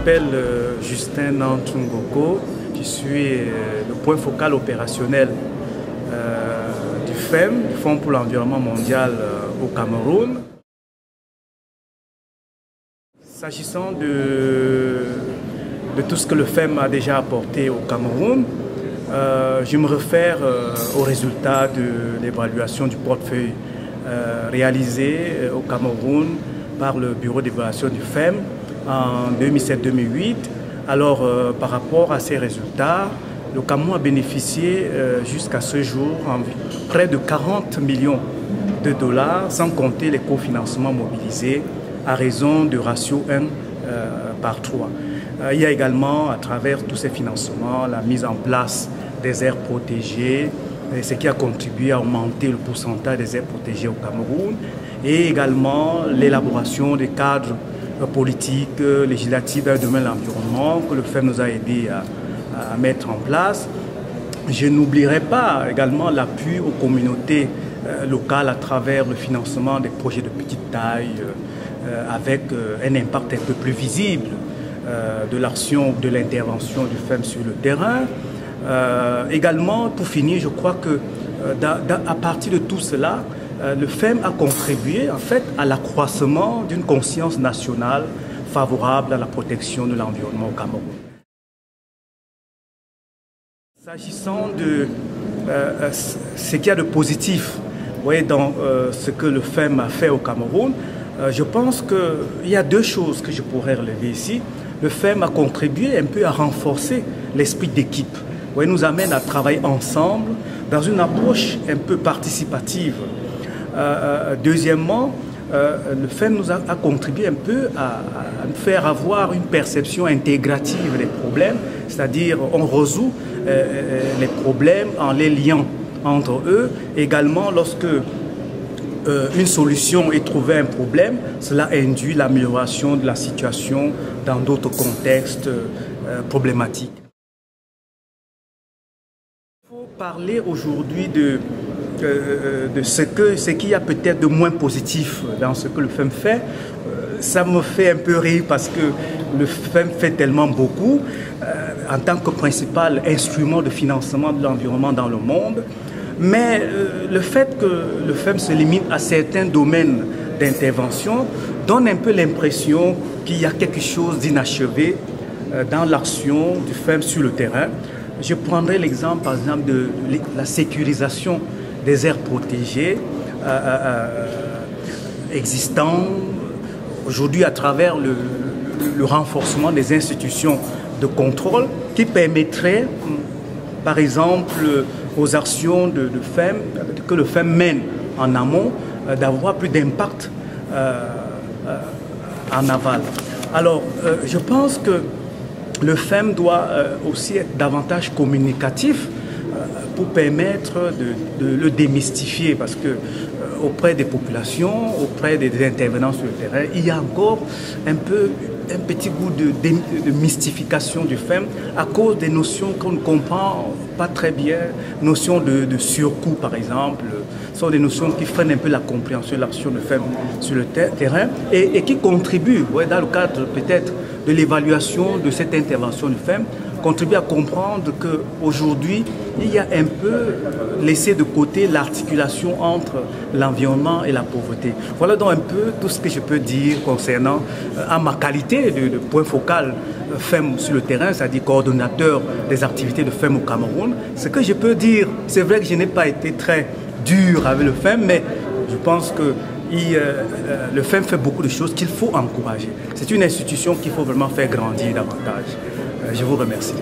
m'appelle Justin Nantungoko. Je suis le point focal opérationnel du FEM, du Fonds pour l'environnement mondial au Cameroun. S'agissant de tout ce que le FEM a déjà apporté au Cameroun, je me réfère aux résultats de l'évaluation du portefeuille réalisé au Cameroun par le bureau d'évaluation du FEM en 2007-2008. Alors, par rapport à ces résultats, le Cameroun a bénéficié jusqu'à ce jour près de 40 millions de dollars, sans compter les cofinancements mobilisés à raison de ratio 1 par 3. Il y a également, à travers tous ces financements, la mise en place des aires protégées, ce qui a contribué à augmenter le pourcentage des aires protégées au Cameroun, et également l'élaboration des cadres politiques, législatifs dans le domaine de l'environnement que le FEM nous a aidé à mettre en place. Je n'oublierai pas également l'appui aux communautés locales à travers le financement des projets de petite taille avec un impact un peu plus visible de l'action, de l'intervention du FEM sur le terrain. Également, pour finir, je crois que à partir de tout cela, le FEM a contribué en fait à l'accroissement d'une conscience nationale favorable à la protection de l'environnement au Cameroun. S'agissant de ce qu'il y a de positif dans ce que le FEM a fait au Cameroun, je pense qu'il y a deux choses que je pourrais relever ici. Le FEM a contribué un peu à renforcer l'esprit d'équipe. Il nous amène à travailler ensemble dans une approche un peu participative. Deuxièmement, le FEM nous a contribué un peu à nous faire avoir une perception intégrative des problèmes, c'est-à-dire on résout les problèmes en les liant entre eux. Également, lorsque une solution est trouvée à un problème, cela induit l'amélioration de la situation dans d'autres contextes problématiques. Il faut parler aujourd'hui de ce qu'il y a peut-être de moins positif dans ce que le FEM fait. Ça me fait un peu rire parce que le FEM fait tellement beaucoup en tant que principal instrument de financement de l'environnement dans le monde. Mais le fait que le FEM se limite à certains domaines d'intervention donne un peu l'impression qu'il y a quelque chose d'inachevé dans l'action du FEM sur le terrain. Je prendrai l'exemple, par exemple, de la sécurisation des aires protégées existantes aujourd'hui à travers le renforcement des institutions de contrôle qui permettrait, par exemple, aux actions que le FEM mène en amont, d'avoir plus d'impact en aval. Alors, je pense que le FEM doit aussi être davantage communicatif pour permettre de le démystifier, parce que auprès des populations, auprès des intervenants sur le terrain, il y a encore un petit goût de mystification du FEM à cause des notions qu'on ne comprend pas très bien, notions de surcoût par exemple, sont des notions qui freinent un peu la compréhension de l'action du FEM sur le terrain et qui contribuent, dans le cadre peut-être de l'évaluation de cette intervention du FEM, contribuent à comprendre qu'aujourd'hui, il y a un peu laissé de côté l'articulation entre l'environnement et la pauvreté. Voilà donc un peu tout ce que je peux dire concernant, à ma qualité de point focal FEM sur le terrain, c'est-à-dire coordonnateur des activités de FEM au Cameroun. Ce que je peux dire, c'est vrai que je n'ai pas été très dur avec le FEM, mais je pense que le FEM fait beaucoup de choses qu'il faut encourager. C'est une institution qu'il faut vraiment faire grandir davantage. Je vous remercie.